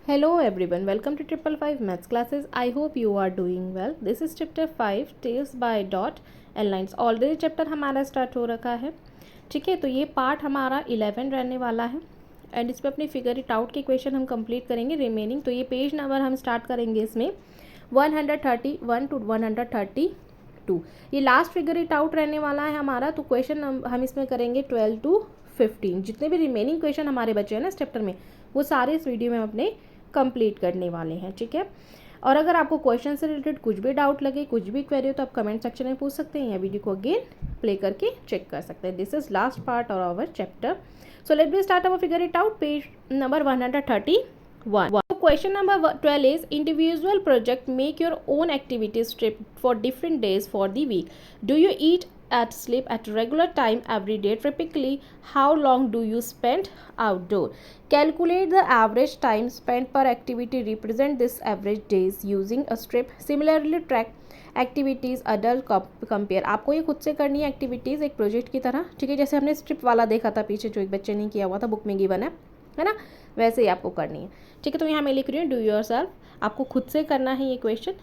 Hello everyone, welcome to 555 Maths classes. I hope you are doing well. This is chapter 5 Tales by Dot and Lines. Already chapter हमारा start हो रखा है. ठीक है, तो ये पार्ट हमारा 11 रहने वाला है एंड इस पर अपनी फिगर इट आउट के क्वेश्चन हम कंप्लीट करेंगे रिमेनिंग. तो ये पेज नंबर हम स्टार्ट करेंगे इसमें 131 टू 132. ये लास्ट फिगर इट आउट रहने वाला है हमारा. तो क्वेश्चन हम इसमें करेंगे 12 टू 15. जितने भी रिमेनिंग क्वेश्चन हमारे बचे हैं ना इस चैप्टर में, वो सारे इस वीडियो में हम अपने कंप्लीट करने वाले हैं. ठीक है, और अगर आपको क्वेश्चन से रिलेटेड कुछ भी डाउट लगे, कुछ भी क्वेरी हो, तो आप कमेंट सेक्शन में पूछ सकते हैं या वीडियो को अगेन प्ले करके चेक कर सकते हैं. This is last part of our chapter. So let be start our figure it out. Page number 131. Question number 12 is individual project. Make your own activity strip for different days for the week. Do you eat at sleep at regular time every day? Typically, how long do you spend outdoor? Calculate the average time spent per activity. Represent this average days using a strip. Similarly, track activities adult compare. आपको ये खुद से करनी है activities एक project की तरह. ठीक है, जैसे हमने स्ट्रिप वाला देखा था पीछे जो एक बच्चे ने किया हुआ था, बुक में गिवन है ना, वैसे ही आपको करनी है. ठीक है, तो यहाँ मैं लिख रही हूँ डू योर सेल्फ. आपको खुद से करना है ये क्वेश्चन.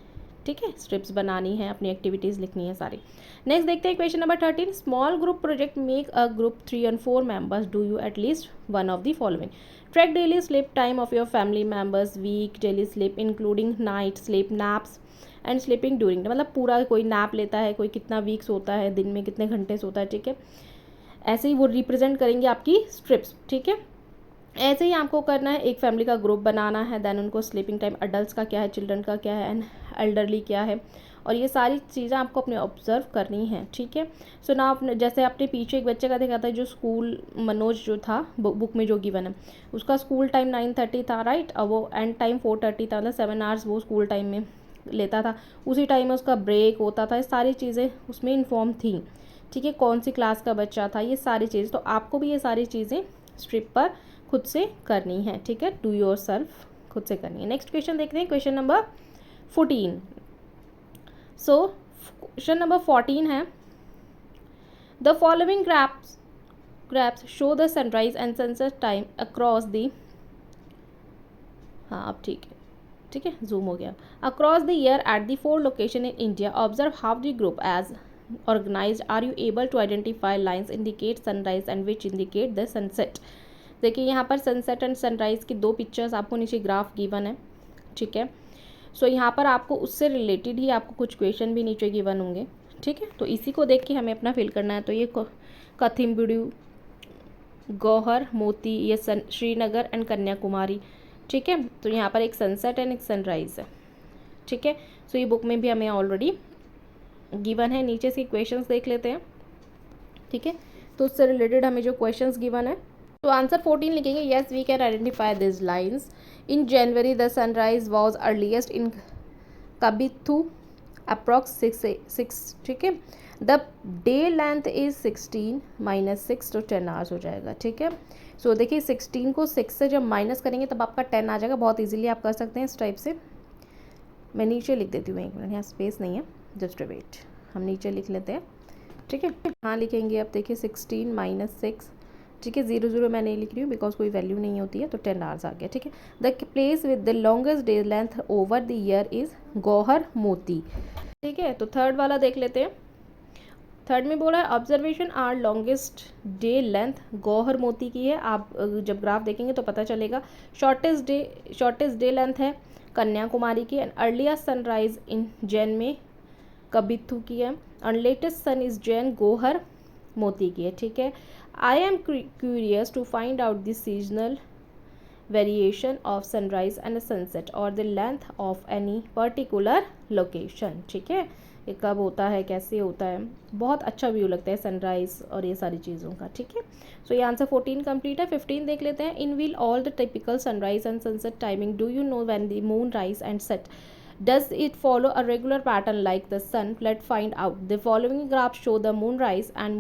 ठीक है, स्ट्रिप्स बनानी है, अपनी एक्टिविटीज़ लिखनी है सारी. नेक्स्ट देखते हैं question number 13. Small group project. Make a group 3 and 4 members. Do you at least one of the following. Track daily sleep time of your family members. Week daily sleep including night sleep, naps and sleeping during. मतलब पूरा कोई nap लेता है, कोई कितना week सोता है, दिन में कितने घंटे सोता है. ठीक है, ऐसे ही वो रिप्रेजेंट करेंगे आपकी स्ट्रिप्स. ठीक है, ऐसे ही आपको करना है. एक फैमिली का ग्रुप बनाना है, देन उनको स्लीपिंग टाइम अडल्ट का क्या है, चिल्ड्रन का क्या है, एंड एल्डरली क्या है, और ये सारी चीज़ें आपको अपने ऑब्जर्व करनी है. ठीक है, सो ना आपने जैसे आपने पीछे एक बच्चे का देखा था जो स्कूल, मनोज जो था बुक में जो गिवन है, उसका स्कूल टाइम 9:30 था, राइट. और वो एंड टाइम 4:30 था, मतलब 7 आवर्स वो स्कूल टाइम में लेता था. उसी टाइम में उसका ब्रेक होता था. ये सारी चीज़ें उसमें इन्फॉर्म थी. ठीक है, कौन सी क्लास का बच्चा था, ये सारी चीज़. तो आपको भी ये सारी चीज़ें स्ट्रिप पर खुद से करनी है. ठीक है, डू योर सेल्फ खुद से करनी है. नेक्स्ट क्वेश्चन देखते हैं, question number 14. So question number 14 है the following graphs show the sunrise and sunset time across the. हाँ अब ठीक है, जूम हो गया. Across the year at the 4 location in India. Observe how the group as organized. Are you able to identify lines indicate sunrise and which indicate the sunset. देखिए यहाँ पर sunset and sunrise की 2 pictures आपको नीचे graph given है. ठीक है, सो यहाँ पर आपको उससे रिलेटेड ही आपको कुछ क्वेश्चन भी नीचे गिवन होंगे. ठीक है, तो इसी को देख के हमें अपना फिल करना है. तो ये कथिम्बिडू, गौहर, मोती, ये श्रीनगर एंड कन्याकुमारी. ठीक है, तो यहाँ पर एक सनसेट एंड एक सनराइज़ है. ठीक है, सो ये बुक में भी हमें ऑलरेडी गिवन है. नीचे से क्वेश्चंस देख लेते हैं. ठीक है, तो उससे रिलेटेड हमें जो क्वेश्चंस गिवन है, तो आंसर 14 लिखेंगे. Yes we can identify this lines. In January the sunrise was earliest in Kibithu approx 6. ठीक है, द डे लेंथ इज 16 - 6 तो 10 आवर्स हो जाएगा. ठीक है, सो देखिए 16 को 6 से जब माइनस करेंगे तब आपका 10 आ जाएगा. बहुत इजीली आप कर सकते हैं इस टाइप से. मैं नीचे लिख देती हूँ, एक मिनट, यहाँ स्पेस नहीं है, जस्ट वेट, हम नीचे लिख लेते हैं. ठीक है, हाँ लिखेंगे. अब देखिए 16 - 6. ठीक है, 0 मैं नहीं लिख रही हूँ बिकॉज कोई वैल्यू नहीं होती है, तो 10 आवर्स आ गया. ठीक है, the place with the longest day length over the year is गौहर मोती. ठीक है, तो थर्ड वाला देख लेते हैं. थर्ड में बोला है observation are longest day length गौहर मोती की है. आप जब ग्राफ देखेंगे तो पता चलेगा. शॉर्टेस्ट डे लेंथ है कन्याकुमारी की. And earliest sunrise in Jan में कबिथू की है. और latest sun is Jan Guhar मोती की है. ठीक है, I am curious to find out the seasonal variation of sunrise and sunset और the length of any particular location. ठीक है, ये कब होता है, कैसे होता है, बहुत अच्छा व्यू लगता है सनराइज और ये सारी चीज़ों का. ठीक है, सो ये आंसर 14 कंप्लीट है. 15 देख लेते हैं. In will all the typical sunrise and sunset timing. Do you know when the moon rise and set. Does it follow a regular pattern like the sun? Let's find out. The following graphs show the moon rise and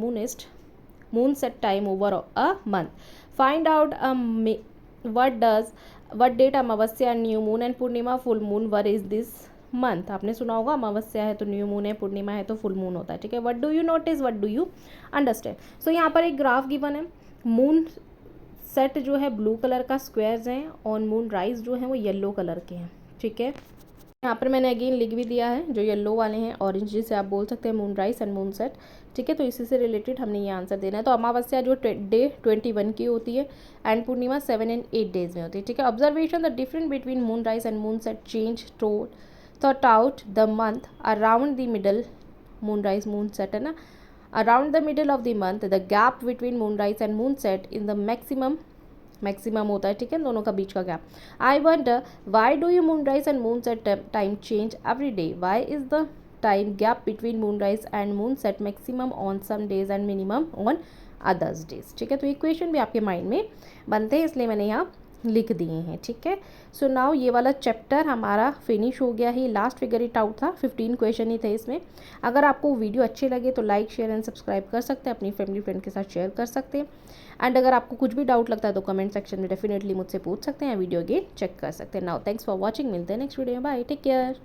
moon set time over a month. Find out what date Amavasya, new moon and Purnima, full moon were is this month. आपने सुना होगा अमावस्या है तो new moon है, पूर्णिमा है तो full moon होता है. ठीक है, what do you notice, what do you understand. So यहाँ पर एक ग्राफ गिवन है. मून सेट जो है ब्लू कलर का स्क्वायर्स हैं और मून राइज जो है वो येलो कलर के हैं। ठीक है, यहाँ पर मैंने अगेन लिख भी दिया है, जो येलो वाले हैं ऑरेंज जिसे आप बोल सकते हैं moon rise and moon set. ठीक है, तो इसी से रिलेटेड हमने ये आंसर देना है। तो अमावस्या जो डे 21 की होती है एंड पूर्णिमा 7 and 8 डेज में होती है। ठीक है, observation the difference between moon rise and moon set change थॉट आउट the month around the middle. Moon rise moon set है ना, around the middle of the month the gap between moon rise and moon set in the maximum होता है। ठीक है, दोनों का बीच का gap. I wonder why do you moon rise and moon set time change every day, why is the time gap between moon rise and moon set maximum on some days and minimum on others days. ठीक है, तो ये question भी आपके mind में बनते हैं, इसलिए मैंने यहाँ लिख दिए हैं। ठीक है, सो नाउ ये वाला चैप्टर हमारा फिनिश हो गया है। लास्ट फिगर इट आउट था, 15 क्वेश्चन ही थे इसमें। अगर आपको वीडियो अच्छे लगे तो लाइक शेयर एंड सब्सक्राइब कर सकते हैं, अपनी फैमिली फ्रेंड के साथ शेयर कर सकते हैं। एंड अगर आपको कुछ भी डाउट लगता है तो कमेंट सेक्शन में डेफिनेटली मुझसे पूछ सकते हैं, वीडियो अगेन चेक कर सकते हैं। नाउ थैंक्स फॉर वॉचिंग, मिलते हैं नेक्स्ट वीडियो में, बाय, टेक केयर।